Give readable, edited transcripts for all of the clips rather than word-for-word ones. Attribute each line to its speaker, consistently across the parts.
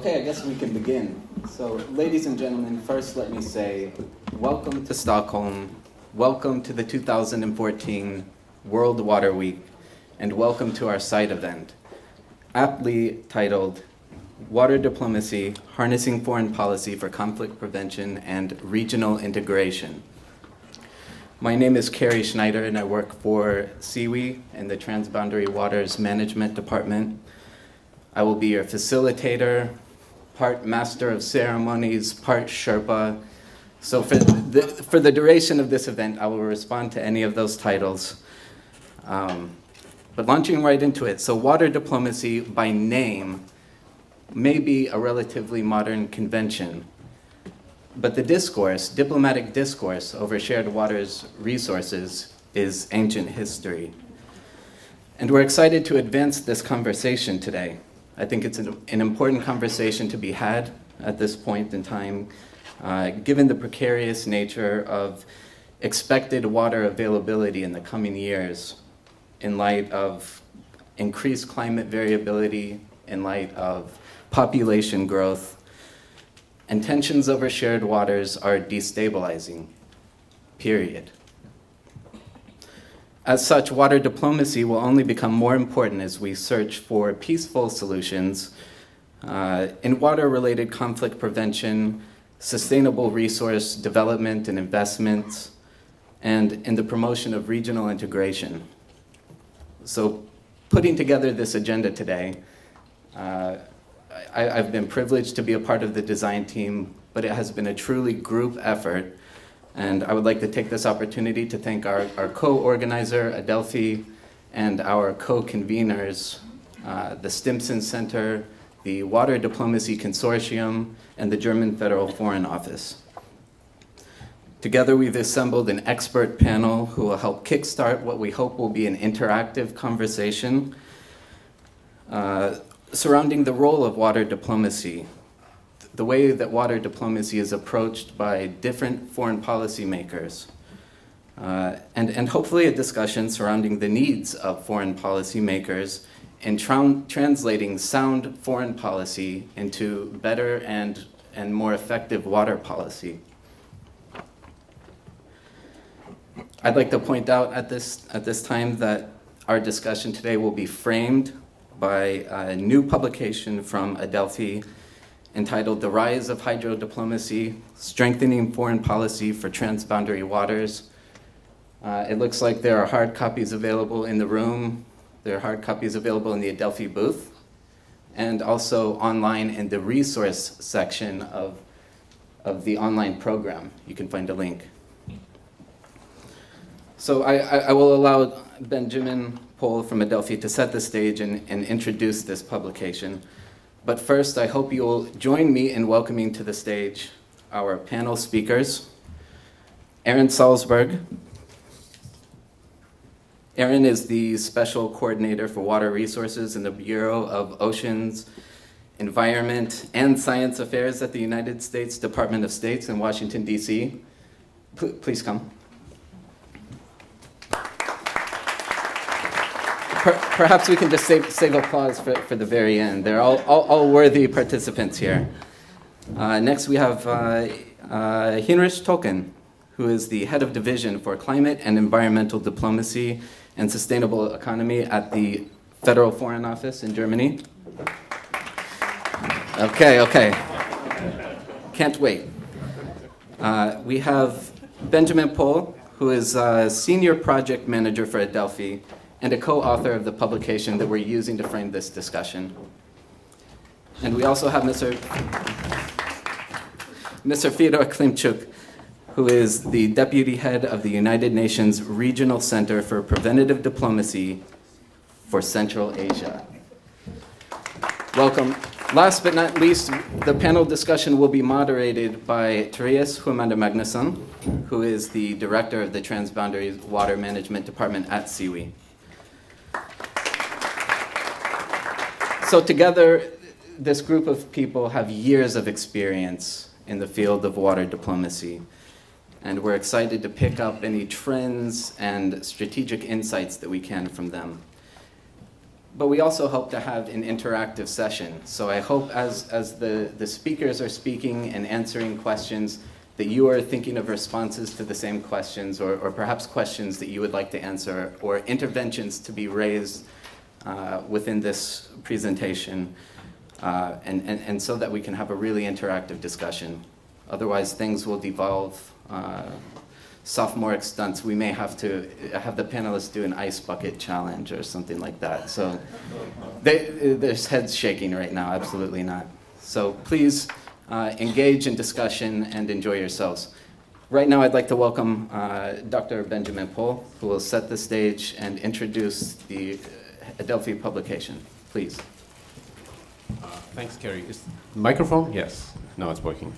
Speaker 1: Okay, I guess we can begin. So, ladies and gentlemen, first let me say, welcome to Stockholm, welcome to the 2014 World Water Week, and welcome to our side event, aptly titled, Water Diplomacy, Harnessing Foreign Policy for Conflict Prevention and Regional Integration. My name is Carrie Schneider, and I work for SIWI in the Transboundary Waters Management Department. I will be your facilitator, part master of ceremonies, part Sherpa. So for the duration of this event, I will respond to any of those titles. But launching right into it, so water diplomacy by name may be a relatively modern convention, but the discourse, diplomatic discourse over shared waters resources is ancient history. And we're excited to advance this conversation today. I think it's an important conversation to be had at this point in time, given the precarious nature of expected water availability in the coming years in light of increased climate variability, in light of population growth, and tensions over shared waters are destabilizing, period. As such, water diplomacy will only become more important as we search for peaceful solutions in water-related conflict prevention, sustainable resource development and investments, and in the promotion of regional integration. So putting together this agenda today, I've been privileged to be a part of the design team, but it has been a truly group effort. And I would like to take this opportunity to thank our co-organizer, Adelphi, and our co-conveners, the Stimson Center, the Water Diplomacy Consortium, and the German Federal Foreign Office. Together, we've assembled an expert panel who will help kickstart what we hope will be an interactive conversation surrounding the role of water diplomacy, the way that water diplomacy is approached by different foreign policy makers, and hopefully a discussion surrounding the needs of foreign policy makers in translating sound foreign policy into better and more effective water policy. I'd like to point out at this time that our discussion today will be framed by a new publication from Adelphi entitled The Rise of Hydro Diplomacy, Strengthening Foreign Policy for Transboundary Waters. It looks like there are hard copies available in the room. There are hard copies available in the Adelphi booth, and also online in the resource section of the online program. You can find a link. So I will allow Benjamin Pohl from Adelphi to set the stage and introduce this publication. But first, I hope you'll join me in welcoming to the stage our panel speakers. Aaron Salzberg. Aaron is the Special Coordinator for Water Resources in the Bureau of Oceans, Environment, and Science Affairs at the United States Department of State in Washington, D.C. Please come. Perhaps we can just save applause for the very end. They're all worthy participants here. Next we have Heinrich Tolkien, who is the head of division for climate and environmental diplomacy and sustainable economy at the Federal Foreign Office in Germany. Okay. Can't wait. We have Benjamin Pohl, who is a senior project manager for Adelphi and a co-author of the publication that we're using to frame this discussion. And we also have Mr. Fyodor Klimchuk, who is the deputy head of the United Nations Regional Center for Preventative Diplomacy for Central Asia. Welcome. Last but not least, the panel discussion will be moderated by Therese Humander Magnusson, who is the director of the Transboundary Water Management Department at SIWI. So together, this group of people have years of experience in the field of water diplomacy, and we're excited to pick up any trends and strategic insights that we can from them. But we also hope to have an interactive session. So I hope as the speakers are speaking and answering questions, that you are thinking of responses to the same questions, or perhaps questions that you would like to answer, or interventions to be raised within this presentation, and so that we can have a really interactive discussion. Otherwise, things will devolve sophomoric stunts. We may have to have the panelists do an ice bucket challenge or something like that. So there's heads shaking right now, absolutely not. So please engage in discussion and enjoy yourselves. Right now I'd like to welcome Dr. Benjamin Pohl, who will set the stage and introduce the adelphi publication. Please.
Speaker 2: Thanks, Kerry. Is the microphone? Yes. No, it's working.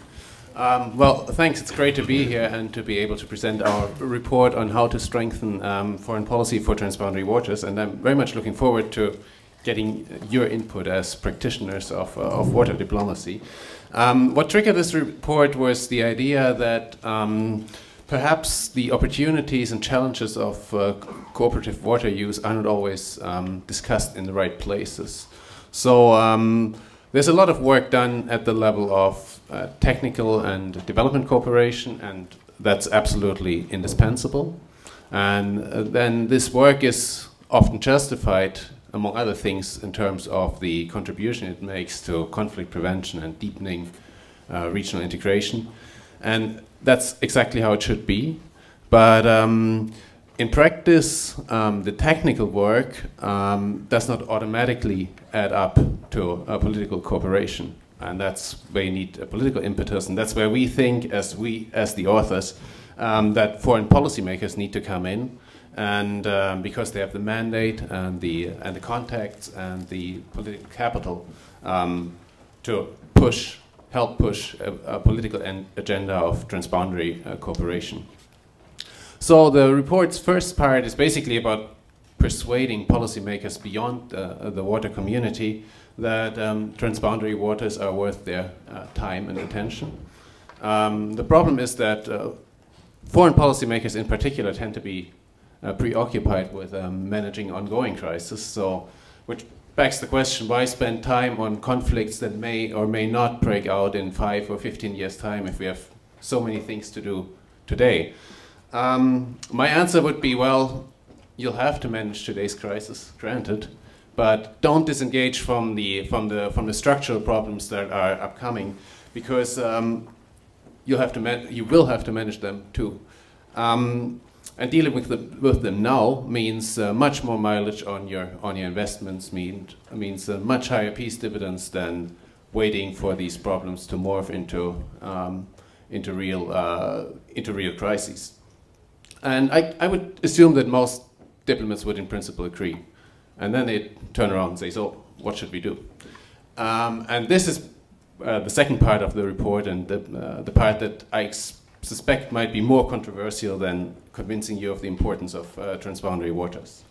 Speaker 2: Well, thanks. It's great to be here and to be able to present our report on how to strengthen foreign policy for transboundary waters. And I'm very much looking forward to getting your input as practitioners of water diplomacy. What triggered this report was the idea that perhaps the opportunities and challenges of cooperative water use are not always discussed in the right places. So there's a lot of work done at the level of technical and development cooperation, and that's absolutely indispensable. And then this work is often justified, among other things, in terms of the contribution it makes to conflict prevention and deepening regional integration. And that's exactly how it should be. But in practice, the technical work does not automatically add up to political cooperation. And that's where you need a political impetus, and that's where we think, as the authors, that foreign policymakers need to come in, and because they have the mandate and the contacts and the political capital to help push a political agenda of transboundary cooperation. So the report's first part is basically about persuading policymakers beyond the water community that transboundary waters are worth their time and attention. The problem is that foreign policymakers in particular tend to be preoccupied with managing ongoing crises, so which begs the question, why spend time on conflicts that may or may not break out in 5 or 15 years' time if we have so many things to do today? My answer would be, well, you'll have to manage today's crisis, granted, but don't disengage from the structural problems that are upcoming, because you will have to manage them too. And dealing with them now means much more mileage on your investments, means much higher peace dividends than waiting for these problems to morph into real crises. And I would assume that most diplomats would in principle agree. And then they turn around and say, so what should we do? And this is the second part of the report, and the part that I suspect might be more controversial than convincing you of the importance of transboundary waters.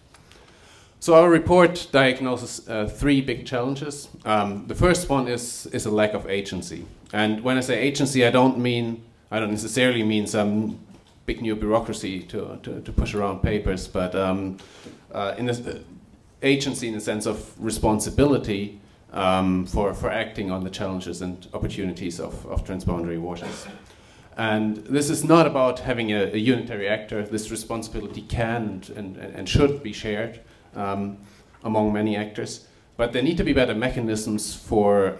Speaker 2: So our report diagnoses 3 big challenges. The first one is a lack of agency. And when I say agency, I don't necessarily mean some big new bureaucracy to push around papers, but agency in the sense of responsibility for acting on the challenges and opportunities of transboundary waters. And this is not about having a unitary actor. This responsibility can and should be shared among many actors. But there need to be better mechanisms for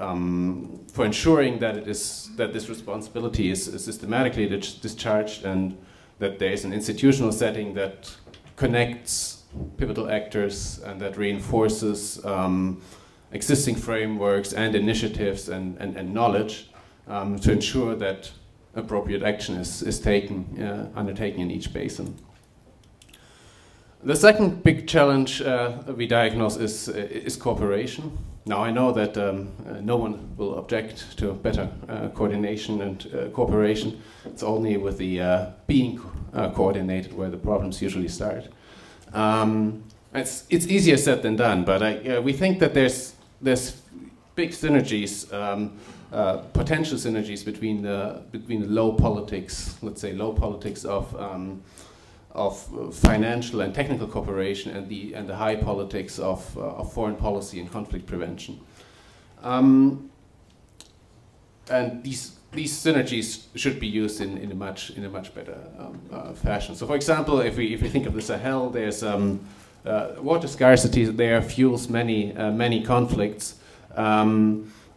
Speaker 2: ensuring that this responsibility is systematically discharged, and that there is an institutional setting that connects pivotal actors and that reinforces existing frameworks and initiatives and knowledge to ensure that appropriate action is undertaken in each basin. The second big challenge we diagnose is cooperation. Now I know that no one will object to better coordination and cooperation. It's only with the being coordinated where the problems usually start. It's easier said than done, but we think that there's big synergies, potential synergies between the low politics, let's say low politics of financial and technical cooperation and the high politics of foreign policy and conflict prevention. And these synergies should be used in a much better fashion. So, for example, if we think of the Sahel, there's water scarcity there fuels many conflicts,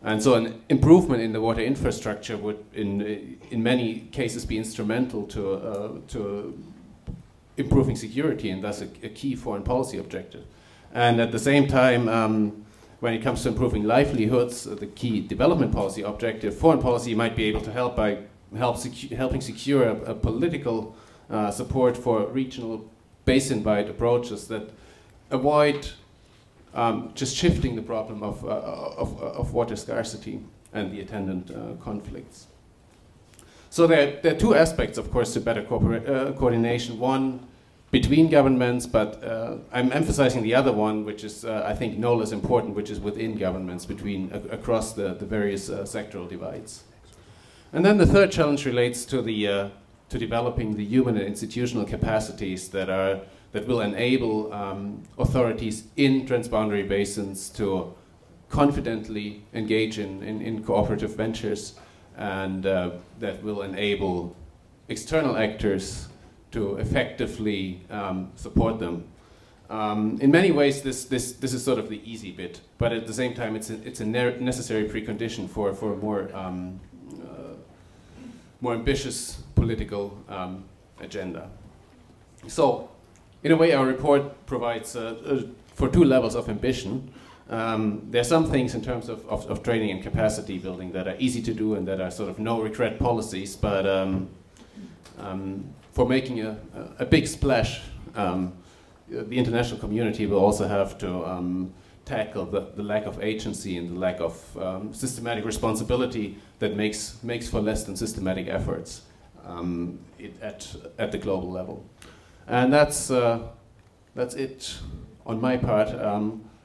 Speaker 2: and so an improvement in the water infrastructure would, in many cases, be instrumental to improving security, and thus a key foreign policy objective. And at the same time, when it comes to improving livelihoods, the key development policy objective, foreign policy might be able to help by helping secure a political support for regional basin-wide approaches that avoid just shifting the problem of water scarcity and the attendant conflicts. So there are two aspects, of course, to better coordination. One, between governments, but I'm emphasizing the other one, which is, I think, no less important, which is within governments, across the various sectoral divides. And then the third challenge relates to to developing the human and institutional capacities that will enable authorities in transboundary basins to confidently engage in cooperative ventures, and that will enable external actors to effectively support them. In many ways, this is sort of the easy bit, but at the same time, it's a necessary precondition for a more ambitious political agenda. So, in a way, our report provides for two levels of ambition. There are some things in terms of training and capacity building that are easy to do and that are sort of no-regret policies, but for making a big splash, the international community will also have to tackle the lack of agency and the lack of systematic responsibility that makes for less than systematic efforts at the global level. And that's it on my part,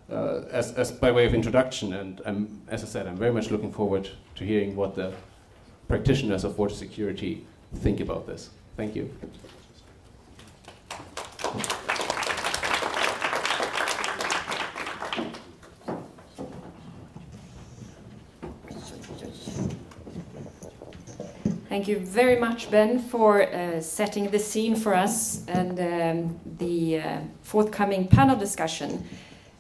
Speaker 2: as by way of introduction. And as I said, I'm very much looking forward to hearing what the practitioners of water security think about this. Thank you.
Speaker 3: Thank you very much, Ben, for setting the scene for us and the forthcoming panel discussion.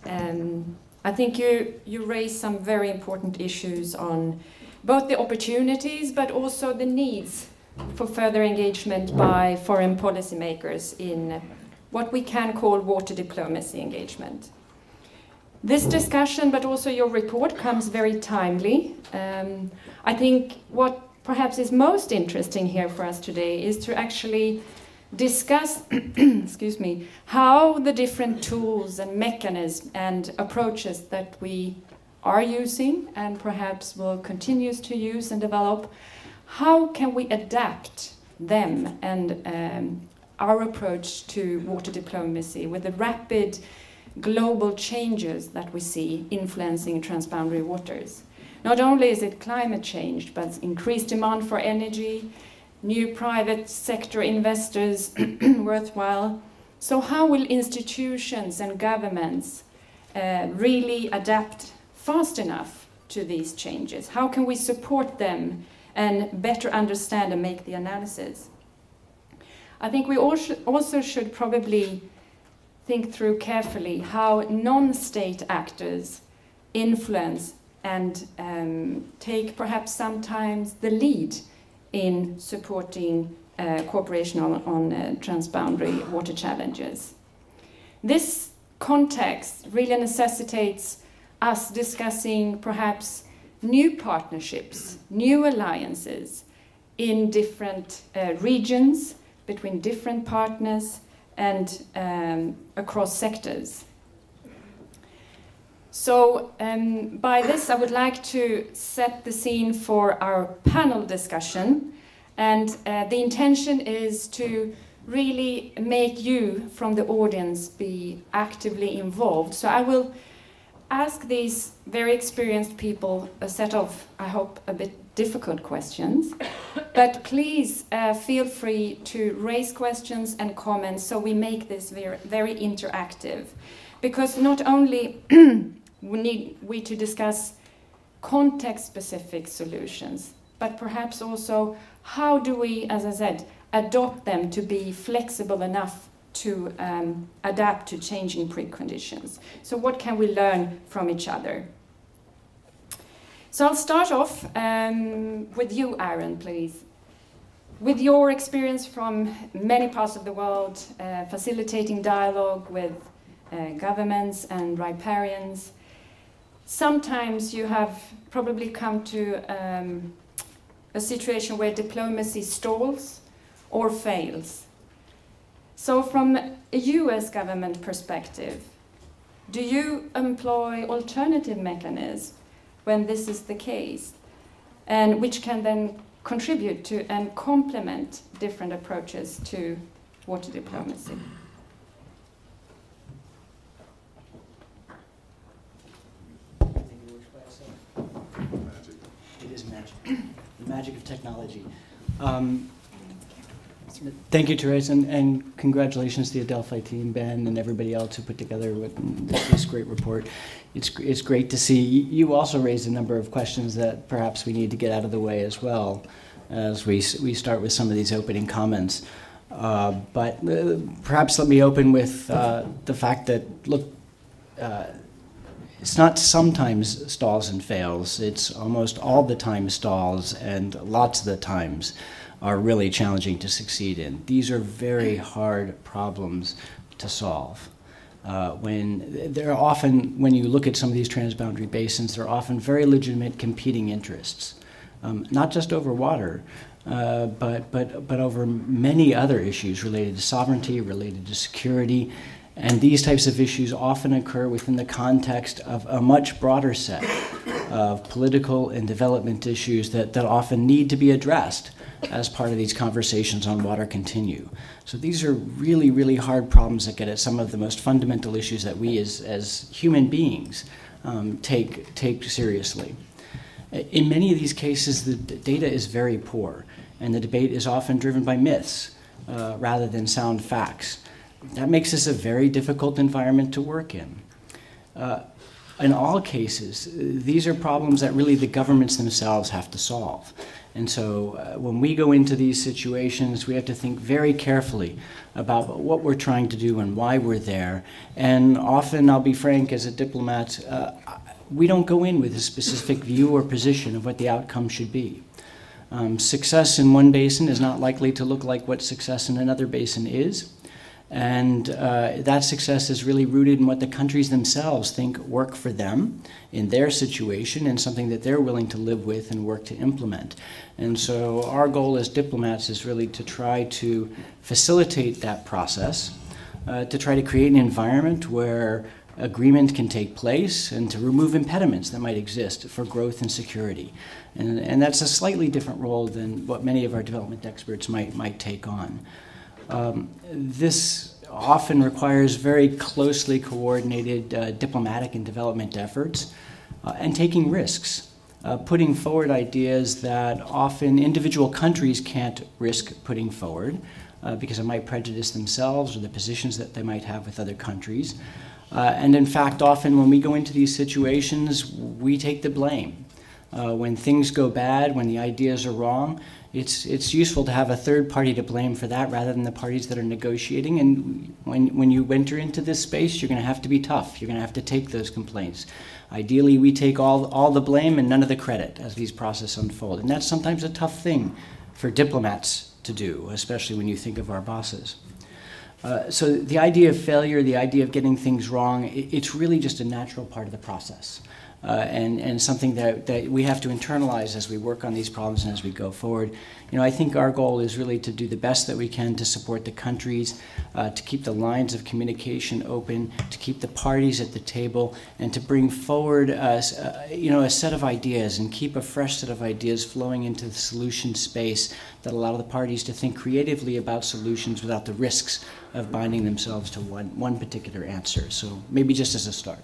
Speaker 3: I think you raised some very important issues on both the opportunities but also the needs for further engagement by foreign policymakers in what we can call water diplomacy engagement. This discussion, but also your report, comes very timely. I think what perhaps is most interesting here for us today is to actually discuss excuse me, how the different tools and mechanisms and approaches that we are using and perhaps will continue to use and develop, how can we adapt them and our approach to water diplomacy with the rapid global changes that we see influencing transboundary waters. Not only is it climate change, but increased demand for energy, new private sector investors worthwhile. So how will institutions and governments really adapt fast enough to these changes? How can we support them and better understand and make the analysis? I think we also should probably think through carefully how non-state actors influence and take perhaps sometimes the lead in supporting cooperation on transboundary water challenges. This context really necessitates us discussing perhaps new partnerships, new alliances in different regions, between different partners and across sectors. So by this I would like to set the scene for our panel discussion, and the intention is to really make you from the audience be actively involved. So I will ask these very experienced people a set of, I hope, a bit difficult questions. But please feel free to raise questions and comments so we make this very, very interactive. Because not only need we to discuss context-specific solutions, but perhaps also how do we, as I said, adopt them to be flexible enough to adapt to changing preconditions. So what can we learn from each other? So I'll start off with you, Aaron, please. With your experience from many parts of the world, facilitating dialogue with governments and riparians, sometimes you have probably come to a situation where diplomacy stalls or fails. So from a US government perspective, do you employ alternative mechanisms when this is the case, and which can then contribute to and complement different approaches to water diplomacy?
Speaker 4: I think it works by itself. Magic. It is magic. The magic of technology. Thank you, Therese, and congratulations to the Adelphi team, Ben, and everybody else who put together this great report. It's great to see. You also raised a number of questions that perhaps we need to get out of the way as well as we start with some of these opening comments. But perhaps let me open with the fact that, look, it's not sometimes stalls and fails. It's almost all the time stalls, and lots of the times are really challenging to succeed in. These are very hard problems to solve. When you look at some of these transboundary basins, there are often very legitimate competing interests, not just over water, but over many other issues related to sovereignty, related to security, and these types of issues often occur within the context of a much broader set of political and development issues that often need to be addressed as part of these conversations on water continue. So these are really, really hard problems that get at some of the most fundamental issues that we as human beings take seriously. In many of these cases, the data is very poor, and the debate is often driven by myths rather than sound facts. That makes this a very difficult environment to work in. In all cases, these are problems that really the governments themselves have to solve. And so when we go into these situations, we have to think very carefully about what we're trying to do and why we're there. And often, I'll be frank, as a diplomat, we don't go in with a specific view or position of what the outcome should be. Success in one basin is not likely to look like what success in another basin is. And that success is really rooted in what the countries themselves think work for them in their situation and something that they're willing to live with and work to implement. And so our goal as diplomats is really to try to facilitate that process, to try to create an environment where agreement can take place and to remove impediments that might exist for growth and security. And that's a slightly different role than what many of our development experts might take on. This often requires very closely coordinated diplomatic and development efforts and taking risks, putting forward ideas that often individual countries can't risk putting forward because it might prejudice themselves or the positions that they might have with other countries. And in fact, often when we go into these situations, we take the blame. When things go bad, when the ideas are wrong, it's useful to have a third party to blame for that rather than the parties that are negotiating. And when you enter into this space, you're going to have to be tough. You're going to have to take those complaints. Ideally, we take all the blame and none of the credit as these processes unfold. And that's sometimes a tough thing for diplomats to do, especially when you think of our bosses. So the idea of failure, the idea of getting things wrong, it's really just a natural part of the process. And something that we have to internalize as we work on these problems and as we go forward. You know, I think our goal is really to do the best that we can to support the countries, to keep the lines of communication open, to keep the parties at the table, and to bring forward a set of ideas and keep a fresh set of ideas flowing into the solution space that allow the parties to think creatively about solutions without the risks of binding themselves to one particular answer. So maybe just as a start.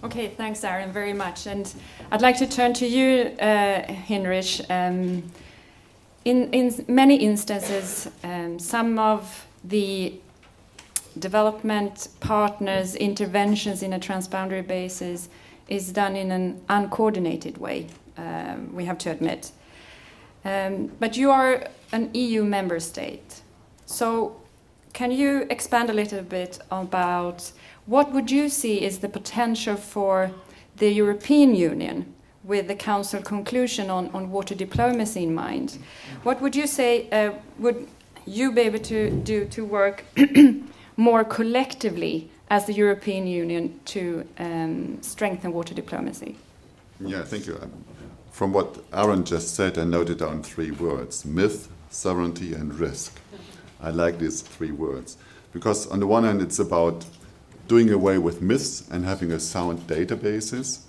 Speaker 3: Okay, thanks, Aaron, very much. And I'd like to turn to you, Heinrich. In many instances, some of the development partners' interventions in a transboundary basis is done in an uncoordinated way, we have to admit. But you are an EU member state. So can you expand a little bit about what would you see is the potential for the European Union with the Council conclusion on water diplomacy in mind? What would you say would you be able to do to work more collectively as the European Union to strengthen water diplomacy?
Speaker 5: Yeah, thank you. From what Aaron just said, I noted down 3 words: myth, sovereignty, and risk. I like these 3 words because on the one hand it's about doing away with myths and having a sound databases.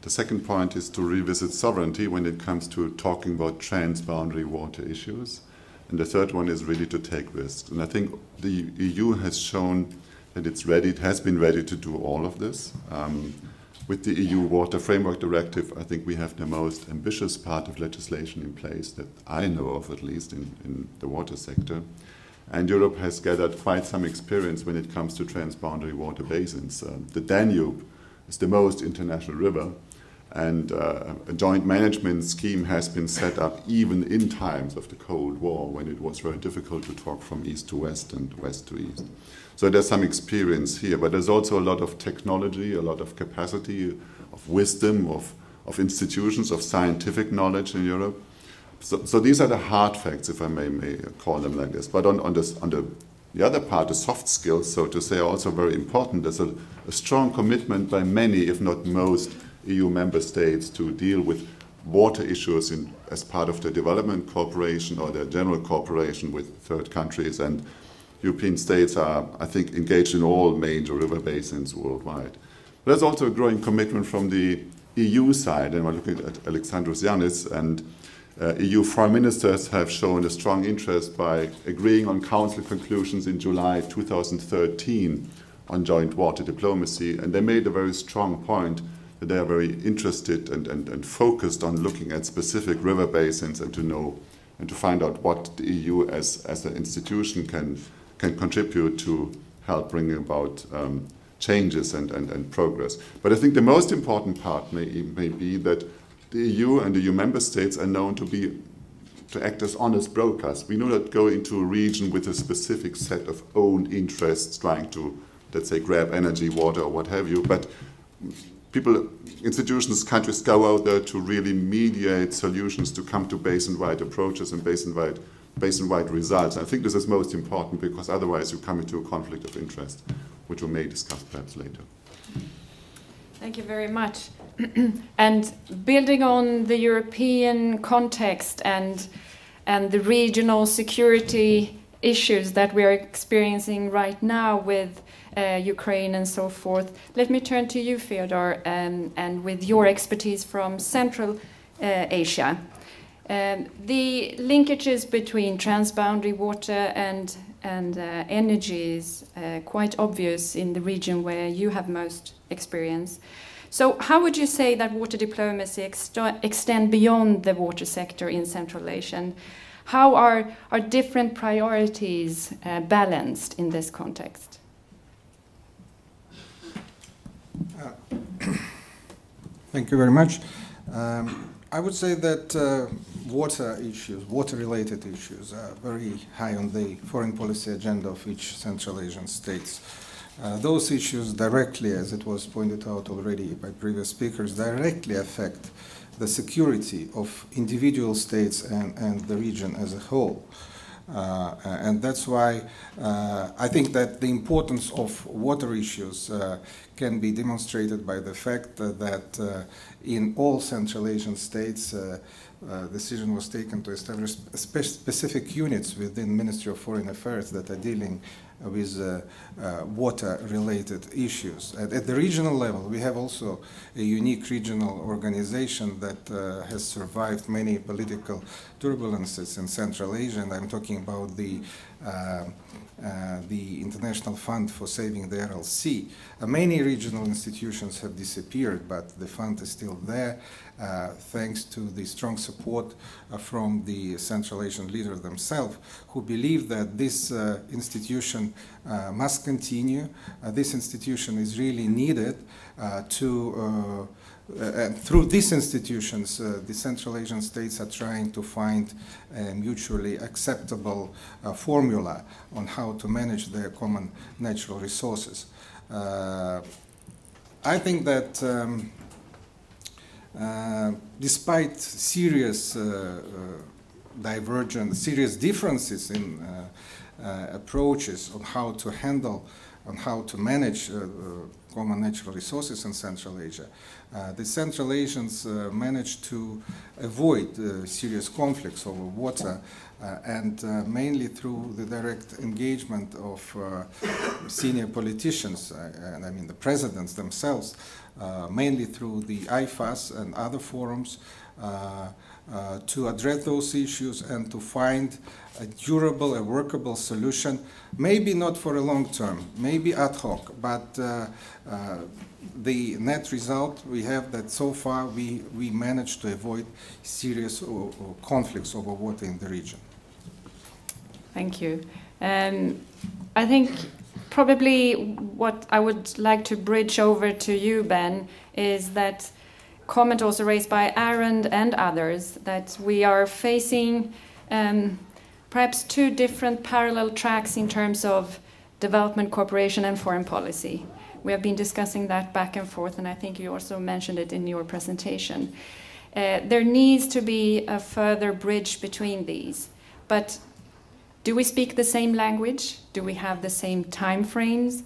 Speaker 5: The second point is to revisit sovereignty when it comes to talking about transboundary water issues. And the third one is really to take risks. And I think the EU has shown that it's ready, it has been ready to do all of this. With the EU Water Framework Directive, I think we have the most ambitious part of legislation in place that I know of, at least in the water sector. And Europe has gathered quite some experience when it comes to transboundary water basins. The Danube is the most international river, and a joint management scheme has been set up even in times of the Cold War, when it was very difficult to talk from east to west and west to east. So there's some experience here, but there's also a lot of technology, a lot of capacity, of wisdom, of institutions, of scientific knowledge in Europe. So these are the hard facts, if I may call them like this. But on the other part, the soft skills, so to say, are also very important. There's a strong commitment by many, if not most, EU member states to deal with water issues as part of the development cooperation or the general cooperation with third countries. And European states are, I think, engaged in all major river basins worldwide. There's also a growing commitment from the EU side, and we're looking at Alexandros Yannis, and EU foreign ministers have shown a strong interest by agreeing on Council conclusions in July 2013 on joint water diplomacy, and they made a very strong point that they are very interested and focused on looking at specific river basins and to find out what the EU as an institution can contribute to help bring about changes and progress. But I think the most important part may be that the EU and the EU member states are known to act as honest brokers. We do not go into a region with a specific set of own interests trying to, let's say, grab energy, water, or what have you, but people, institutions, countries go out there to really mediate solutions to come to basin-wide approaches and basin-wide results. I think this is most important because otherwise you come into a conflict of interest, which we may discuss perhaps later.
Speaker 3: Thank you very much. And building on the European context and the regional security issues that we are experiencing right now with Ukraine and so forth, let me turn to you, Fyodor, and with your expertise from Central Asia. The linkages between transboundary water and energy is quite obvious in the region where you have most experience. So how would you say that water diplomacy extend beyond the water sector in Central Asia? And how are different priorities balanced in this context?
Speaker 6: Thank you very much. I would say that water issues, water-related issues, are very high on the foreign policy agenda of each Central Asian states. Those issues directly, as it was pointed out already by previous speakers, directly affect the security of individual states and the region as a whole. And that's why I think that the importance of water issues can be demonstrated by the fact that in all Central Asian states, decision was taken to establish specific units within Ministry of Foreign Affairs that are dealing with water-related issues. At the regional level, we have also a unique regional organization that has survived many political turbulences in Central Asia, and I'm talking about the the International Fund for Saving the Aral Sea. Many regional institutions have disappeared, but the fund is still there, thanks to the strong support from the Central Asian leaders themselves, who believe that this institution must continue. This institution is really needed and through these institutions, the Central Asian states are trying to find a mutually acceptable formula on how to manage their common natural resources. I think that despite serious serious differences in approaches on how to handle, on how to manage common natural resources in Central Asia, the Central Asians managed to avoid serious conflicts over water, and mainly through the direct engagement of senior politicians, and I mean the presidents themselves, mainly through the IFAS and other forums, to address those issues and to find a durable, a workable solution, maybe not for a long term, maybe ad hoc, but the net result we have that so far we managed to avoid serious conflicts over water in the region.
Speaker 3: Thank you. I think probably what I would like to bridge over to you, Ben, is that comment also raised by Aaron and others, that we are facing perhaps two different parallel tracks in terms of development cooperation and foreign policy. We have been discussing that back and forth, and I think you also mentioned it in your presentation. There needs to be a further bridge between these, but do we speak the same language? Do we have the same time frames,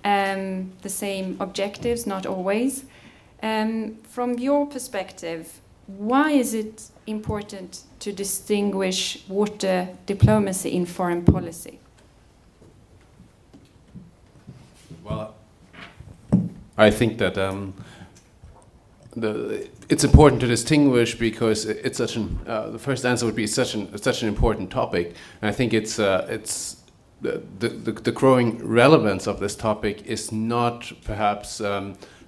Speaker 3: the same objectives? Not always. From your perspective, why is it important to distinguish water diplomacy in foreign policy?
Speaker 2: Well, I think that it's important to distinguish because it's such an. The first answer would be such an important topic, and I think it's the growing relevance of this topic is not perhaps.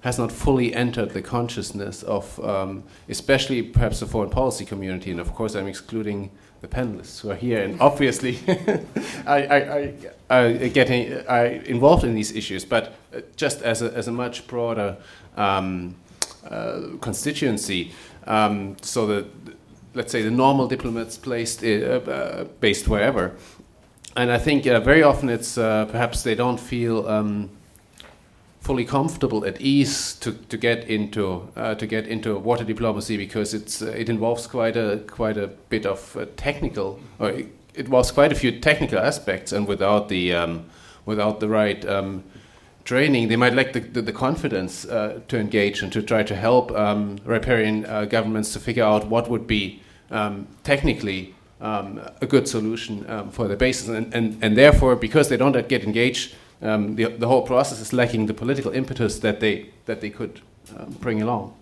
Speaker 2: Has not fully entered the consciousness of, especially perhaps the foreign policy community, and of course I'm excluding the panelists who are here, and obviously I involved in these issues, but just as a much broader constituency, so that, let's say, the normal diplomats based wherever, and I think very often it's perhaps they don't feel fully comfortable at ease to get into water diplomacy because it involves quite a bit of technical, or it involves quite a few technical aspects, and without the right training, they might lack the confidence to engage and to try to help riparian governments to figure out what would be technically a good solution for the basins, and therefore, because they don't get engaged. The whole process is lacking the political impetus that they could bring along.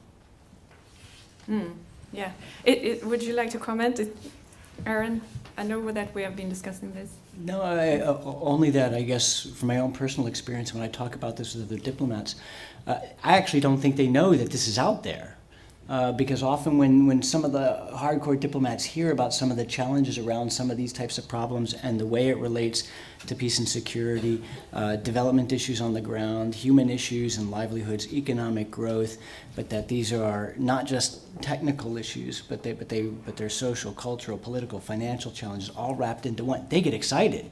Speaker 3: Yeah. Would you like to comment, Aaron? I know that we have been discussing this.
Speaker 4: No, only that, I guess, from my own personal experience, when I talk about this with other diplomats, I actually don't think they know that this is out there. Because often when some of the hardcore diplomats hear about some of the challenges around some of these types of problems and the way it relates to peace and security, development issues on the ground, human issues and livelihoods, economic growth, but that these are not just technical issues, but they're social, cultural, political, financial challenges all wrapped into one, they get excited.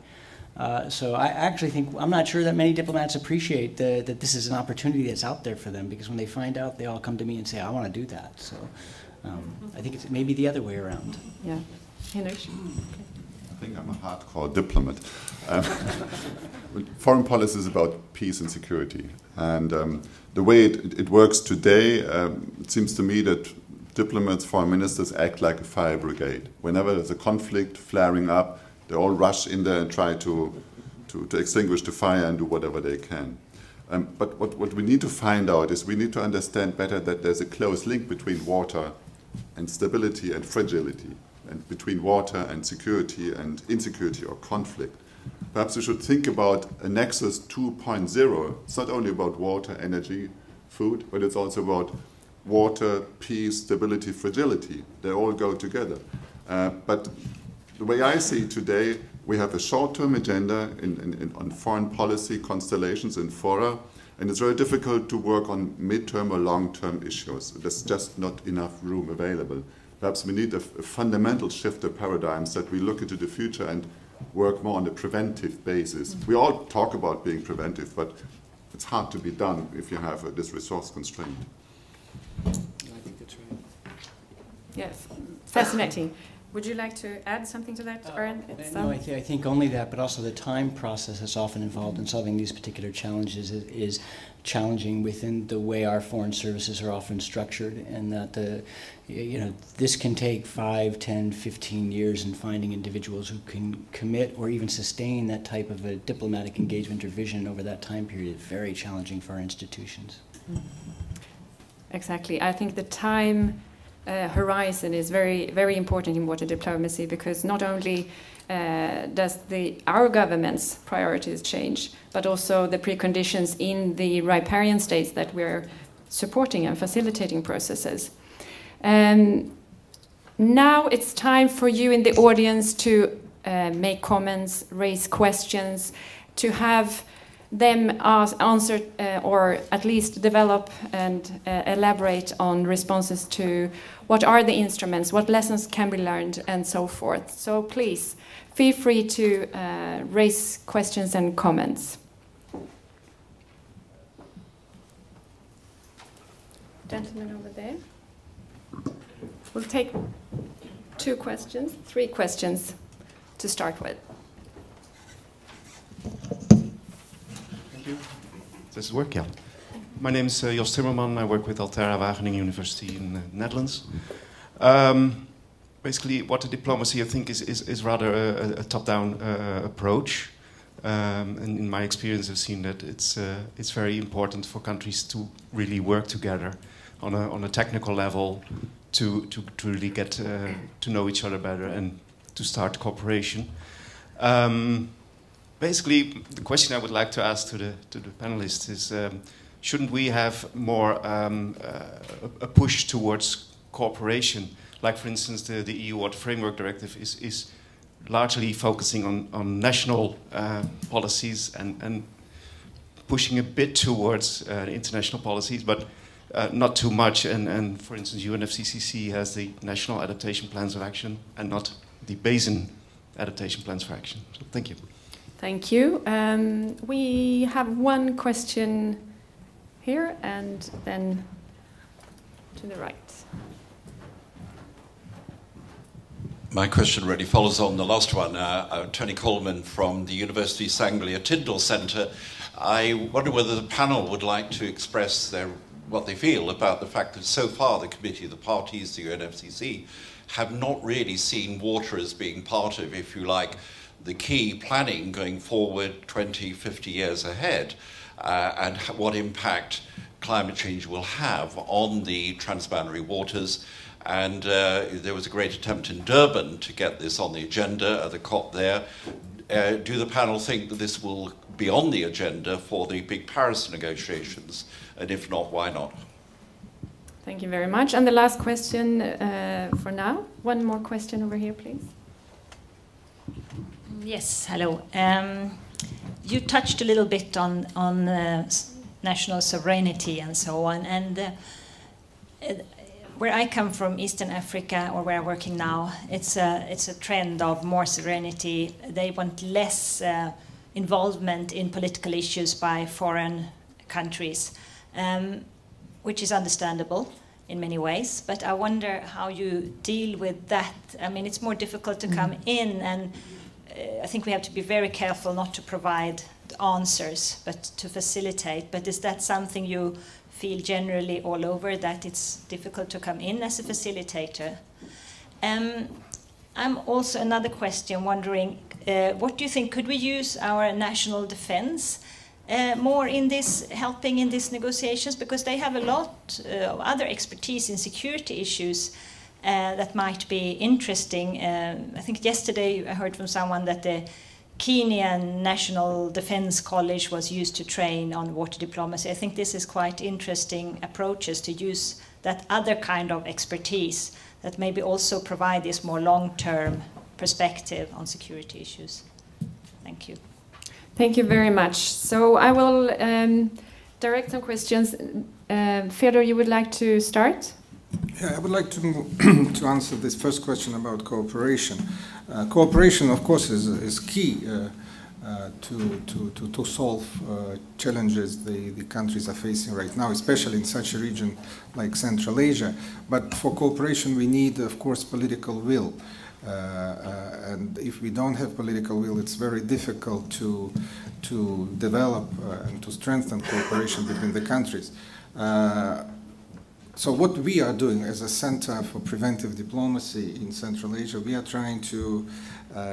Speaker 4: So I actually think, I'm not sure that many diplomats appreciate that this is an opportunity that's out there for them, because when they find out, they all come to me and say, I want to do that. So I think it's maybe the other way around.
Speaker 3: Yeah. Henrik?
Speaker 5: I think I'm a hardcore diplomat. Foreign policy is about peace and security. And the way it works today, it seems to me that diplomats, foreign ministers act like a fire brigade. Whenever there's a conflict flaring up, they all rush in there and try to extinguish the fire and do whatever they can. But what we need to find out is we need to understand better that there's a close link between water and stability and fragility, and between water and security and insecurity or conflict. perhaps we should think about a Nexus 2.0. It's not only about water, energy, food, but it's also about water, peace, stability, fragility. They all go together. But the way I see it today, we have a short-term agenda on foreign policy constellations in fora, and it's very difficult to work on mid-term or long-term issues. There's just not enough room available. Perhaps we need a fundamental shift of paradigms, that we look into the future and work more on a preventive basis. We all talk about being preventive, but it's hard to be done if you have this resource constraint.
Speaker 1: I think that's right.
Speaker 3: Yes, fascinating. Would you like to add something to that, Aaron?
Speaker 4: No, I think only that, but also the time process that's often involved in solving these particular challenges is challenging within the way our foreign services are often structured, and that this can take 5, 10, 15 years in finding individuals who can commit or even sustain that type of a diplomatic engagement or vision over that time period. Very challenging for our institutions.
Speaker 3: Exactly. I think the time horizon is very, very important in water diplomacy, because not only does our government's priorities change, but also the preconditions in the riparian states that we're supporting and facilitating processes. Now it's time for you in the audience to make comments, raise questions, to have them answer or at least develop and elaborate on responses to what are the instruments, what lessons can be learned, and so forth. So please, feel free to raise questions and comments. Gentleman over there. We'll take 2 questions, 3 questions to start with.
Speaker 7: Does it work? Yeah. My name is Jos Timmerman. I work with Altera Wageningen University in the Netherlands. Basically, water diplomacy, I think, is rather a top-down approach. And in my experience, I've seen that it's very important for countries to really work together on a technical level to really get to know each other better and to start cooperation. Basically, the question I would like to ask to the panelists is, shouldn't we have more a push towards cooperation? Like, for instance, the EU Water Framework Directive is largely focusing on national policies and pushing a bit towards international policies, but not too much. And for instance, UNFCCC has the National Adaptation Plans of Action and not the Basin Adaptation Plans for Action. So, thank you.
Speaker 3: Thank you. We have one question here, and then to the right.
Speaker 8: My question really follows on the last one. Tony Coleman from the University Sanglia Tyndall Centre. I wonder whether the panel would like to express what they feel about the fact that so far the Committee of the Parties, the UNFCCC, have not really seen water as being part of, if you like, the key planning going forward 20, 50 years ahead, and what impact climate change will have on the transboundary waters. And there was a great attempt in Durban to get this on the agenda at the COP there. Do the panel think that this will be on the agenda for the big Paris negotiations? And if not, why not?
Speaker 3: Thank you very much. And the last question for now. One more question over here, please.
Speaker 9: Yes, hello. You touched a little bit on national sovereignty and so on, and where I come from, Eastern Africa, or where I'm working now, it's a trend of more sovereignty. They want less involvement in political issues by foreign countries, which is understandable in many ways. But I wonder how you deal with that. I mean, it's more difficult to come in, and I think we have to be very careful not to provide the answers, but to facilitate. But is that something you feel generally all over, that it's difficult to come in as a facilitator? I'm also, another question, wondering, what do you think, could we use our national defense more in this, helping in these negotiations? Because they have a lot of other expertise in security issues that might be interesting. I think yesterday I heard from someone that the Kenyan National Defense College was used to train on water diplomacy. I think this is quite interesting approaches to use that other kind of expertise that maybe also provide this more long-term perspective on security issues. Thank you.
Speaker 3: Thank you very much. So I will direct some questions. Fedor, you would like to start?
Speaker 6: Yeah, I would like to answer this first question about cooperation. Cooperation, of course, is key to solve challenges the countries are facing right now, especially in such a region like Central Asia. But for cooperation, we need, of course, political will. And if we don't have political will, it's very difficult to develop and to strengthen cooperation between the countries. So what we are doing as a Center for Preventive Diplomacy in Central Asia, we are trying to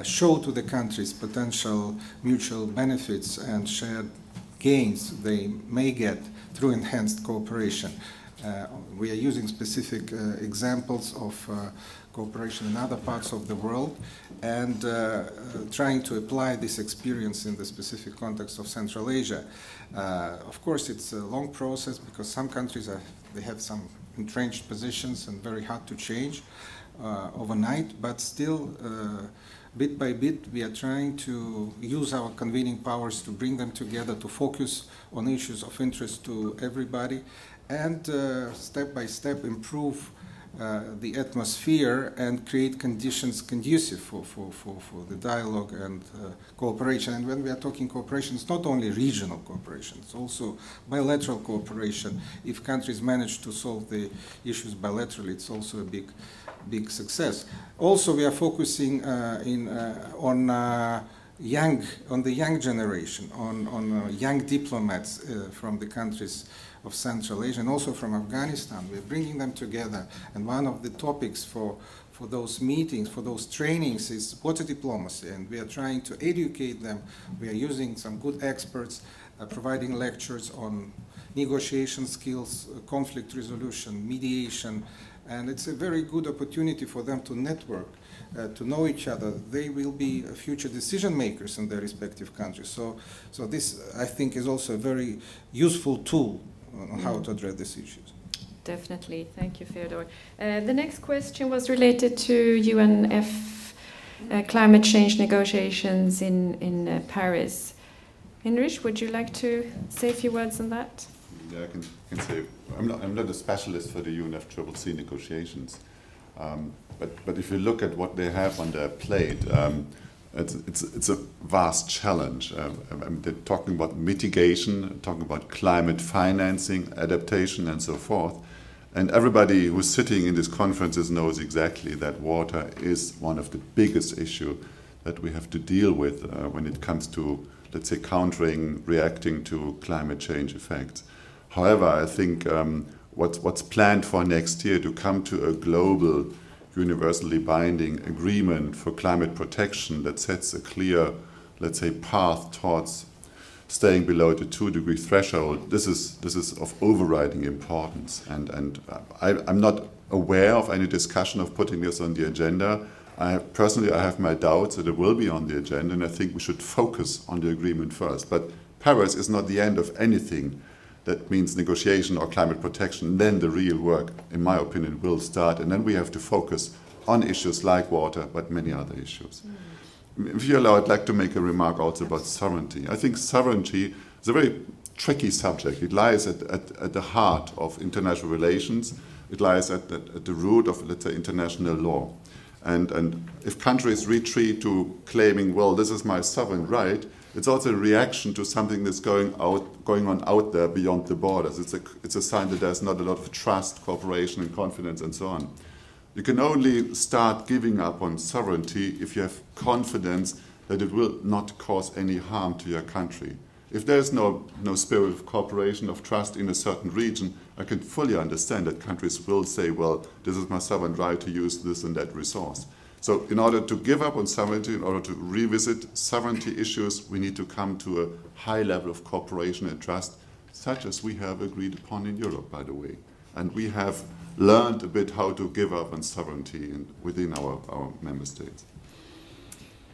Speaker 6: show to the countries potential mutual benefits and shared gains they may get through enhanced cooperation. We are using specific examples of cooperation in other parts of the world and trying to apply this experience in the specific context of Central Asia. Of course, it's a long process because some countries they have some entrenched positions and very hard to change overnight, but still, bit by bit, we are trying to use our convening powers to bring them together, to focus on issues of interest to everybody, and step by step improve the atmosphere and create conditions conducive for the dialogue and cooperation. And when we are talking cooperation, it's not only regional cooperation, it's also bilateral cooperation. If countries manage to solve the issues bilaterally, it's also a big success. Also, we are focusing on the young generation, on young diplomats from the countries of Central Asia and also from Afghanistan. We're bringing them together, and one of the topics for those meetings, for those trainings, is water diplomacy, and we are trying to educate them. We are using some good experts, providing lectures on negotiation skills, conflict resolution, mediation, and it's a very good opportunity for them to network, to know each other. They will be future decision makers in their respective countries. So this, I think, is also a very useful tool on how to address these issues.
Speaker 3: Definitely. Thank you, Fedor. The next question was related to UNF climate change negotiations in Paris. Heinrich, would you like to say a few words on that?
Speaker 5: Yeah, I can say I'm not a specialist for the UNFCCC negotiations, but if you look at what they have on their plate, it's a vast challenge. They're talking about mitigation, talking about climate financing, adaptation, and so forth. And everybody who's sitting in these conferences knows exactly that water is one of the biggest issues that we have to deal with when it comes to, let's say, countering, reacting to climate change effects. However, I think what's planned for next year to come to a global, universally binding agreement for climate protection that sets a clear, let's say, path towards staying below the 2-degree threshold, this is of overriding importance. And I'm not aware of any discussion of putting this on the agenda. Personally, I have my doubts that it will be on the agenda, and I think we should focus on the agreement first. But Paris is not the end of anything. That means negotiation or climate protection. Then the real work, in my opinion, will start. And then we have to focus on issues like water, but many other issues. If you allow, I'd like to make a remark also about sovereignty. I think sovereignty is a very tricky subject. It lies at the heart of international relations. It lies at the root of, let's say, international law. And if countries retreat to claiming, well, this is my sovereign right, it's also a reaction to something that's going on out there beyond the borders. It's a sign that there's not a lot of trust, cooperation, and confidence, and so on. You can only start giving up on sovereignty if you have confidence that it will not cause any harm to your country. If there's no spirit of cooperation, of trust in a certain region, I can fully understand that countries will say, well, this is my sovereign right to use this and that resource. So in order to give up on sovereignty, in order to revisit sovereignty issues, we need to come to a high level of cooperation and trust, such as we have agreed upon in Europe, by the way. And we have learned a bit how to give up on sovereignty within our member states.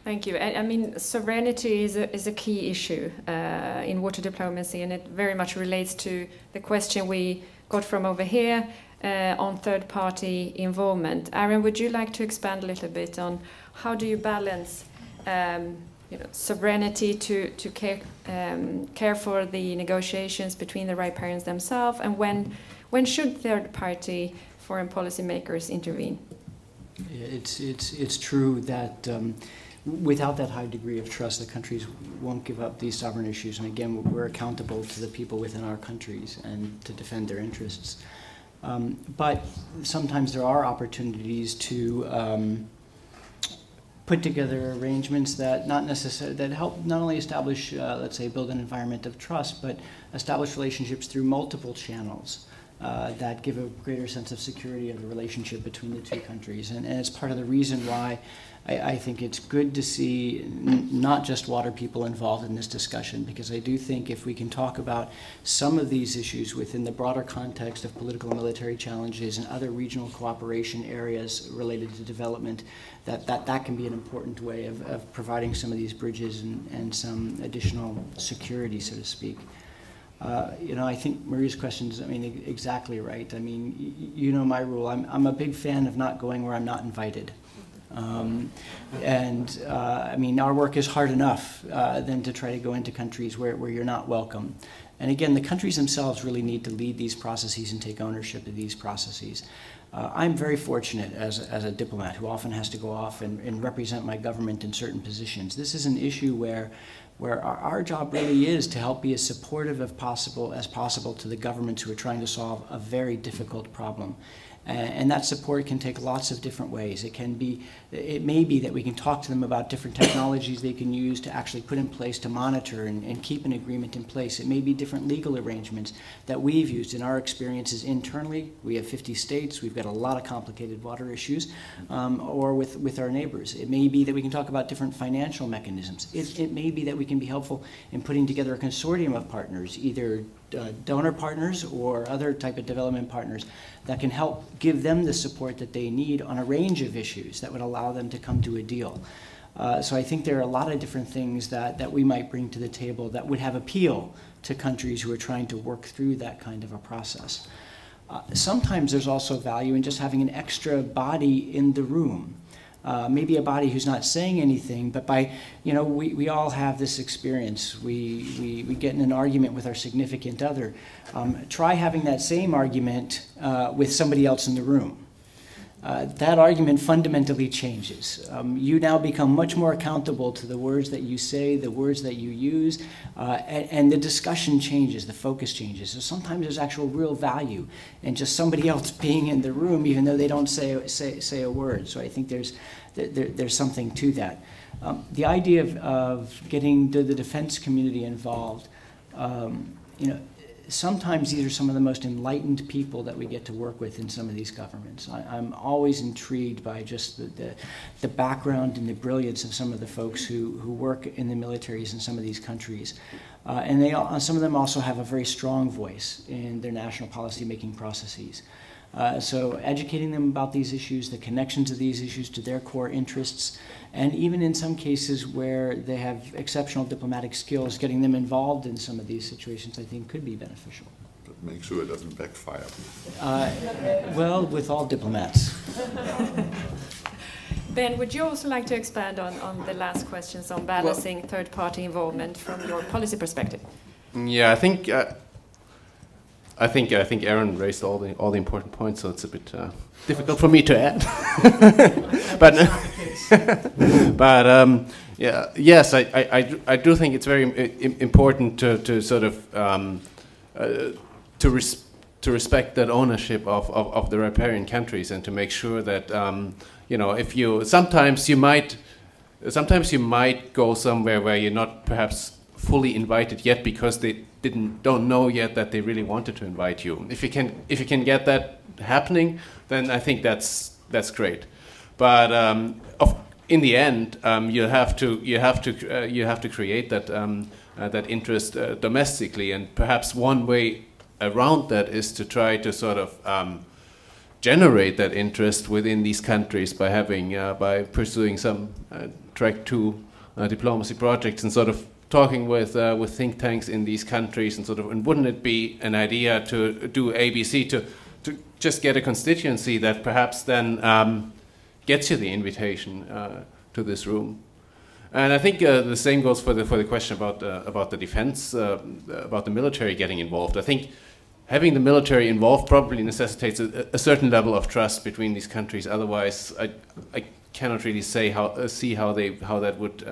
Speaker 3: Thank you. I mean, sovereignty is a key issue in water diplomacy, and it very much relates to the question we got from over here on third-party involvement. Aaron, would you like to expand a little bit on how do you balance sovereignty to care for the negotiations between the riparians themselves, and when should third-party foreign policy makers intervene?
Speaker 4: It's true that without that high degree of trust, the countries won't give up these sovereign issues. And again, we're accountable to the people within our countries and to defend their interests. But sometimes there are opportunities to put together arrangements that that help not only establish, let's say, build an environment of trust, but establish relationships through multiple channels that give a greater sense of security of the relationship between the two countries. And it's part of the reason why I think it's good to see not just water people involved in this discussion, because I do think if we can talk about some of these issues within the broader context of political and military challenges and other regional cooperation areas related to development, that can be an important way of providing some of these bridges and some additional security, so to speak. I think Maria's question's, exactly right. I mean, you know my rule. I'm a big fan of not going where I'm not invited. Our work is hard enough than to try to go into countries where you're not welcome. And again, the countries themselves really need to lead these processes and take ownership of these processes. I'm very fortunate as a diplomat who often has to go off and represent my government in certain positions. This is an issue where our job really is to help be as supportive as possible to the governments who are trying to solve a very difficult problem. And that support can take lots of different ways. It may be that we can talk to them about different technologies they can use to actually put in place to monitor and keep an agreement in place. It may be different legal arrangements that we've used in our experiences internally. We have 50 states. We've got a lot of complicated water issues, or with our neighbors. It may be that we can talk about different financial mechanisms. It may be that we can be helpful in putting together a consortium of partners, either donor partners or other type of development partners that can help give them the support that they need on a range of issues that would allow them to come to a deal. So I think there are a lot of different things that we might bring to the table that would have appeal to countries who are trying to work through that kind of a process. Sometimes there's also value in just having an extra body in the room. Maybe a body who's not saying anything, but we all have this experience. We get in an argument with our significant other. Try having that same argument with somebody else in the room. That argument fundamentally changes. You now become much more accountable to the words that you say, the words that you use, and the discussion changes, the focus changes. So sometimes there's actual real value in just somebody else being in the room, even though they don't say a word. So I think there's something to that. The idea of getting the defense community involved, sometimes these are some of the most enlightened people that we get to work with in some of these governments. I'm always intrigued by just the background and the brilliance of some of the folks who work in the militaries in some of these countries. And some of them also have a very strong voice in their national policy making processes. So educating them about these issues, the connections of these issues to their core interests, and even in some cases where they have exceptional diplomatic skills, getting them involved in some of these situations I think could be beneficial.
Speaker 5: But make sure it doesn't backfire.
Speaker 4: Well, with all diplomats.
Speaker 3: Ben, would you also like to expand on the last questions on balancing third-party involvement from your policy perspective?
Speaker 2: Yeah, I think Aaron raised all the important points, so it's a bit difficult for me to add. Yes, I do think it's very important to sort of to respect that ownership of the riparian countries and to make sure that if you sometimes you might go somewhere where you're not perhaps fully invited yet because they don't know yet that they really wanted to invite you. If you can get that happening, then I think that's great. But in the end, you have to create that interest domestically, and perhaps one way around that is to try to sort of generate that interest within these countries by having by pursuing some track 2 diplomacy projects and sort of talking with think tanks in these countries and sort of, and wouldn't it be an idea to do ABC to just get a constituency that perhaps then gets you the invitation to this room? And I think the same goes for the question about the defense, about the military getting involved. I think having the military involved probably necessitates a certain level of trust between these countries. Otherwise, I cannot really say how that would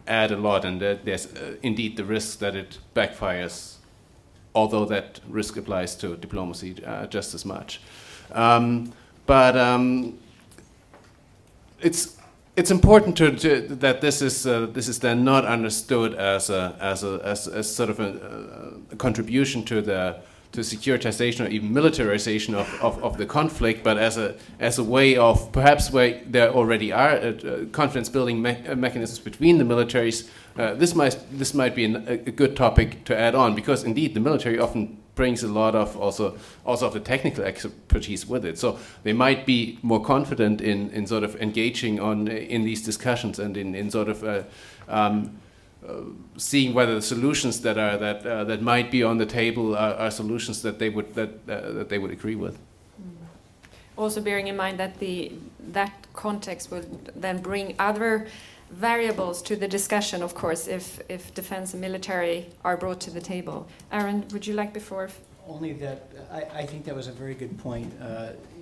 Speaker 2: add a lot, and there's indeed the risk that it backfires, although that risk applies to diplomacy just as much. It's important that this is then not understood as sort of a contribution to securitization or even militarization of the conflict, but as a way of perhaps where there already are confidence building mechanisms between the militaries. This might be a good topic to add on, because indeed the military often brings a lot of also of the technical expertise with it. So they might be more confident in sort of engaging in these discussions and in sort of seeing whether the solutions that might be on the table are solutions that they would agree with.
Speaker 3: Also bearing in mind that that context would then bring other variables to the discussion, of course, if defense and military are brought to the table. Aaron, would you like before?
Speaker 4: Only that I think that was a very good point.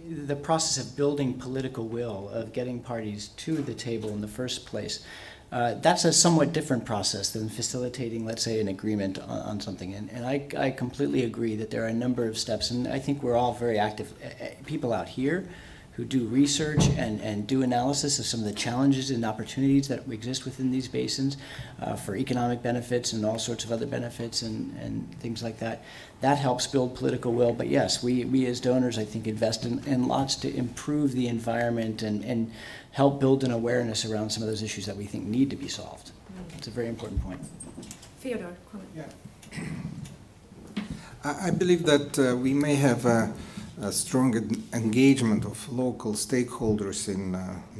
Speaker 4: The process of building political will, of getting parties to the table in the first place, that's a somewhat different process than facilitating, let's say, an agreement on something. And I completely agree that there are a number of steps, and I think we're all very active people out here who do research and do analysis of some of the challenges and opportunities that exist within these basins for economic benefits and all sorts of other benefits and things like that. That helps build political will. But yes, we as donors, I think, invest in lots to improve the environment and help build an awareness around some of those issues that we think need to be solved. It's a very important point.
Speaker 3: Theodore, comment.
Speaker 6: Yeah. I believe that we may have a strong engagement of local stakeholders in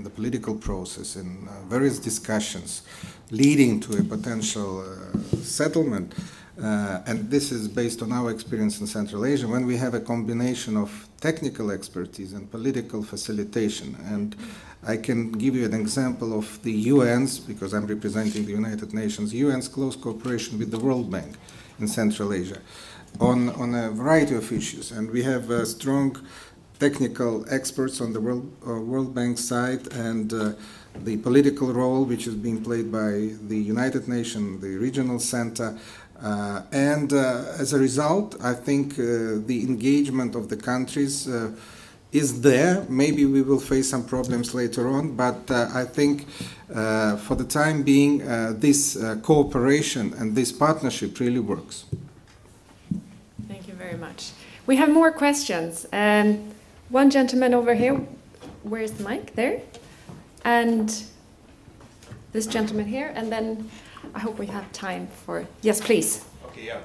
Speaker 6: the political process, in various discussions leading to a potential settlement. And this is based on our experience in Central Asia, when we have a combination of technical expertise and political facilitation. And I can give you an example of the UN's, because I'm representing the United Nations, UN's close cooperation with the World Bank in Central Asia on a variety of issues. And we have strong technical experts on the World Bank side, and the political role which is being played by the United Nations, the regional center. As a result, I think the engagement of the countries is there. Maybe we will face some problems later on, but I think for the time being, this cooperation and this partnership really works.
Speaker 3: Thank you very much. We have more questions. One gentleman over here. Where's the mic? There. And this gentleman here, and then I hope we have time for... Yes, please.
Speaker 10: Okay, yeah.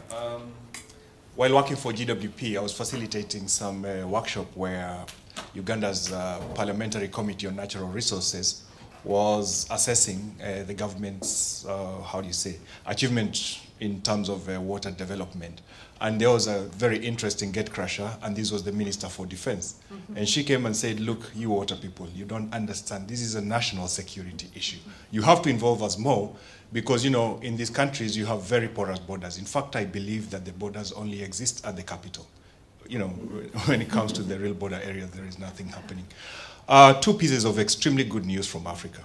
Speaker 10: While working for GWP, I was facilitating some workshop where Uganda's Parliamentary Committee on Natural Resources was assessing the government's, achievement in terms of water development. And there was a very interesting gatecrasher, and this was the Minister for Defense. Mm-hmm. And she came and said, look, you water people, you don't understand. This is a national security issue. You have to involve us more because, you know, in these countries, you have very porous borders. In fact, I believe that the borders only exist at the capital. You know, when it comes to the real border area, there is nothing happening. Two pieces of extremely good news from Africa.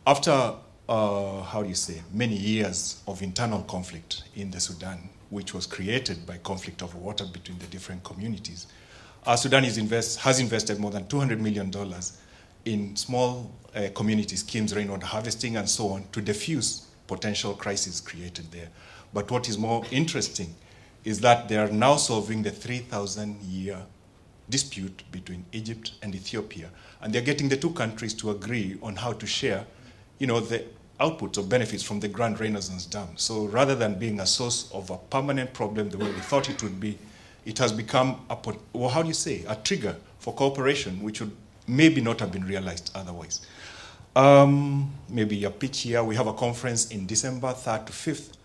Speaker 10: After, many years of internal conflict in the Sudan, which was created by conflict over water between the different communities, Sudan has invested more than $200 million in small community schemes, rainwater harvesting, and so on, to diffuse potential crises created there. But what is more interesting is that they are now solving the 3,000-year dispute between Egypt and Ethiopia. And they're getting the two countries to agree on how to share, you know, the outputs or benefits from the Grand Renaissance Dam. So rather than being a source of a permanent problem the way we thought it would be, it has become a trigger for cooperation, which would maybe not have been realized otherwise. Maybe a pitch here. We have a conference in December 3rd to 5th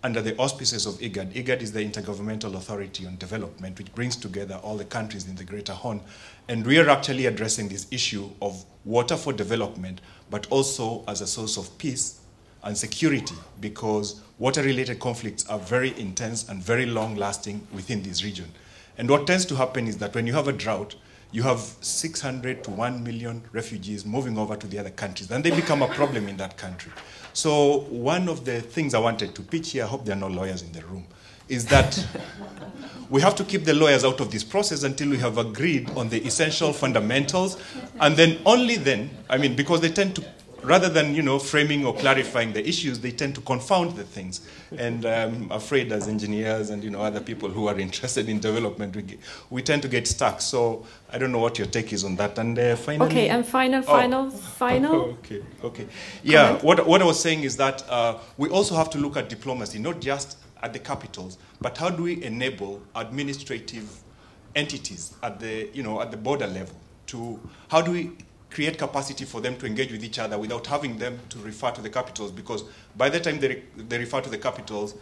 Speaker 10: under the auspices of IGAD. IGAD is the Intergovernmental Authority on Development, which brings together all the countries in the Greater Horn. And we are actually addressing this issue of water for development, but also as a source of peace and security, because water-related conflicts are very intense and very long-lasting within this region. And what tends to happen is that when you have a drought, you have 600 to 1 million refugees moving over to the other countries, and they become a problem in that country. So one of the things I wanted to pitch here, I hope there are no lawyers in the room, is that we have to keep the lawyers out of this process until we have agreed on the essential fundamentals, and then only then, I mean, because they tend to, rather than, you know, framing or clarifying the issues, they tend to confound the things. And I'm afraid as engineers and, you know, other people who are interested in development, we tend to get stuck. So I don't know what your take is on that. And finally...
Speaker 3: Okay, and final.
Speaker 10: Okay. Yeah, what I was saying is that we also have to look at diplomacy, not just at the capitals, but how do we enable administrative entities at the, you know, at the border level to, how do we create capacity for them to engage with each other without having them to refer to the capitals, because by the time they refer to the capitals,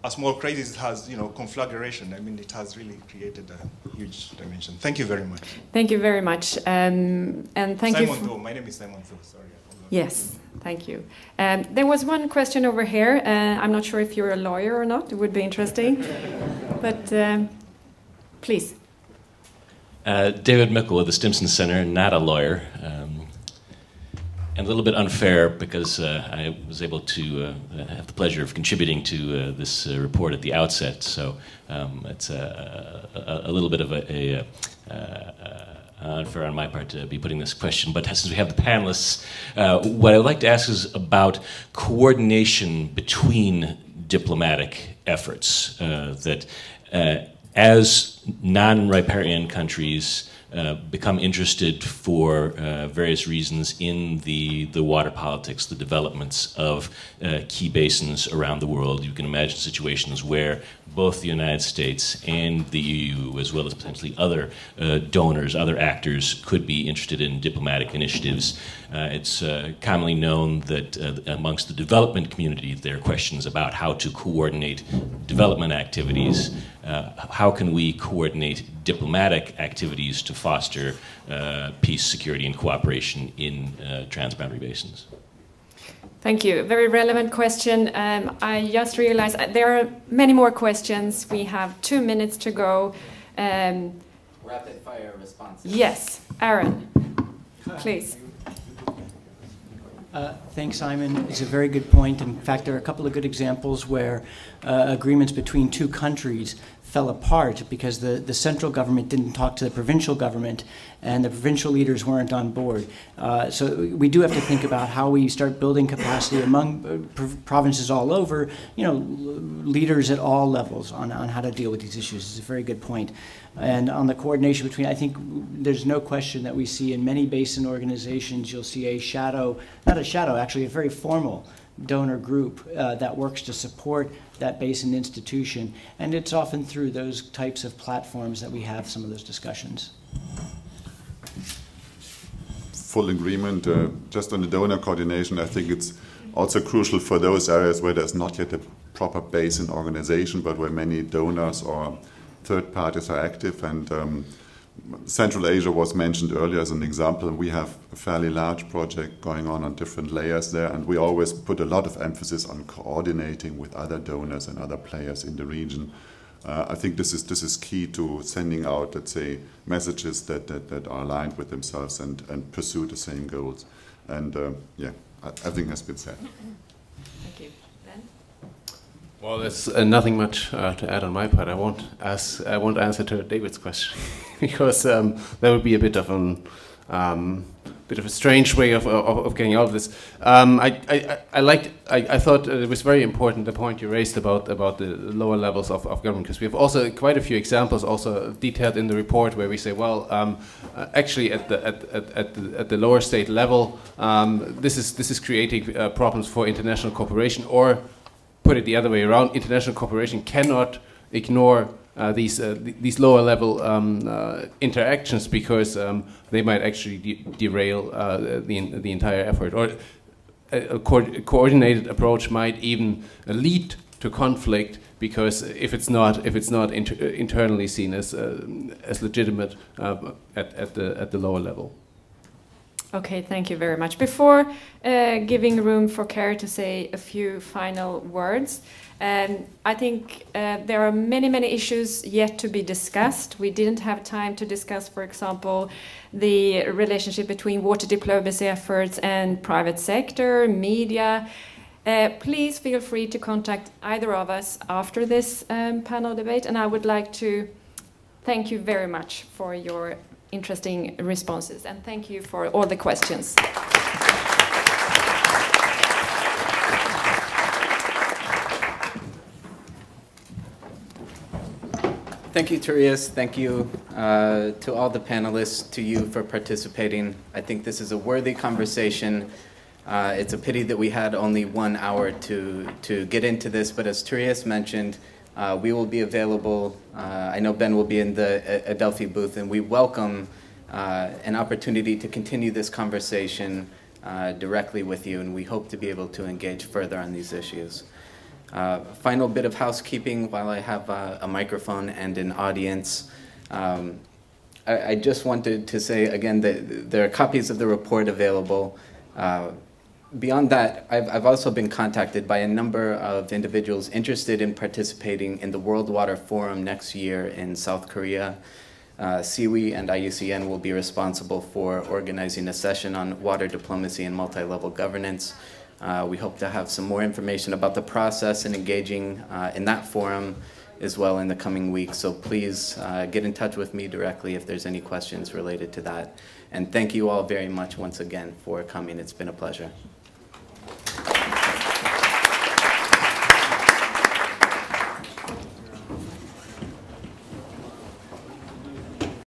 Speaker 10: a small crisis has, you know, conflagration. I mean, it has really created a huge dimension. Thank you very much.
Speaker 3: Thank you very much. And thank you.
Speaker 10: Simon Tho, my name is Simon Tho, sorry.
Speaker 3: Yes, thank you. There was one question over here. I'm not sure if you're a lawyer or not. It would be interesting. But please.
Speaker 11: David Mickle of the Stimson Center, not a lawyer, and a little bit unfair because I was able to have the pleasure of contributing to this report at the outset, so it's a little bit of a unfair on my part to be putting this question, but since we have the panelists, what I'd like to ask is about coordination between diplomatic efforts that as non-riparian countries become interested for various reasons in the water politics, the developments of key basins around the world. You can imagine situations where both the United States and the EU, as well as potentially other donors, other actors, could be interested in diplomatic initiatives. It's commonly known that amongst the development community, there are questions about how to coordinate development activities. How can we coordinate diplomatic activities to foster peace, security, and cooperation in transboundary basins?
Speaker 3: Thank you. Very relevant question. I just realized there are many more questions. We have 2 minutes to go.
Speaker 1: Rapid fire responses.
Speaker 3: Yes, Aaron, please.
Speaker 4: Thanks, Simon. It's a very good point. In fact, there are a couple of good examples where agreements between two countries fell apart because the central government didn't talk to the provincial government and the provincial leaders weren't on board. So we do have to think about how we start building capacity among provinces all over, you know, leaders at all levels on how to deal with these issues. It's a very good point. And on the coordination between, I think there's no question that we see in many basin organizations, you'll see a shadow, not a shadow, actually a very formal donor group that works to support that basin institution. And it's often through those types of platforms that we have some of those discussions.
Speaker 5: Full agreement. Just on the donor coordination, I think it's also crucial for those areas where there's not yet a proper basin organization, but where many donors or third parties are active. And Central Asia was mentioned earlier as an example. We have a fairly large project going on different layers there, and we always put a lot of emphasis on coordinating with other donors and other players in the region. I think this is key to sending out, let's say, messages that are aligned with themselves and pursue the same goals. And yeah, everything has been said.
Speaker 3: Thank you. Ben?
Speaker 2: Well, there's nothing much to add on my part. I won't answer to David's question because that would be a bit of a strange way of getting out of this. I thought it was very important the point you raised about the lower levels of government, because we have also quite a few examples also detailed in the report where we say, well, actually at the lower state level, this is creating problems for international cooperation, or put it the other way around, international cooperation cannot ignore these lower level interactions, because they might actually derail the entire effort, or a coordinated approach might even lead to conflict, because if it's not internally seen as legitimate at the lower level.
Speaker 3: Okay, thank you very much. Before giving room for Carrie to say a few final words, I think there are many issues yet to be discussed. We didn't have time to discuss, for example, the relationship between water diplomacy efforts and private sector, media. Please feel free to contact either of us after this panel debate, and I would like to thank you very much for your interesting responses, and thank you for all the questions.
Speaker 1: Thank you, Therese. Thank you to all the panelists, to you for participating. I think this is a worthy conversation. It's a pity that we had only 1 hour to get into this, but as Therese mentioned, we will be available. I know Ben will be in the Adelphi booth, and we welcome an opportunity to continue this conversation directly with you, and we hope to be able to engage further on these issues. Final bit of housekeeping while I have a microphone and an audience. I just wanted to say again that there are copies of the report available. Beyond that, I've also been contacted by a number of individuals interested in participating in the World Water Forum next year in South Korea. SIWI and IUCN will be responsible for organizing a session on water diplomacy and multi-level governance. We hope to have some more information about the process and engaging in that forum as well in the coming weeks. So please get in touch with me directly if there's any questions related to that. And thank you all very much once again for coming. It's been a pleasure.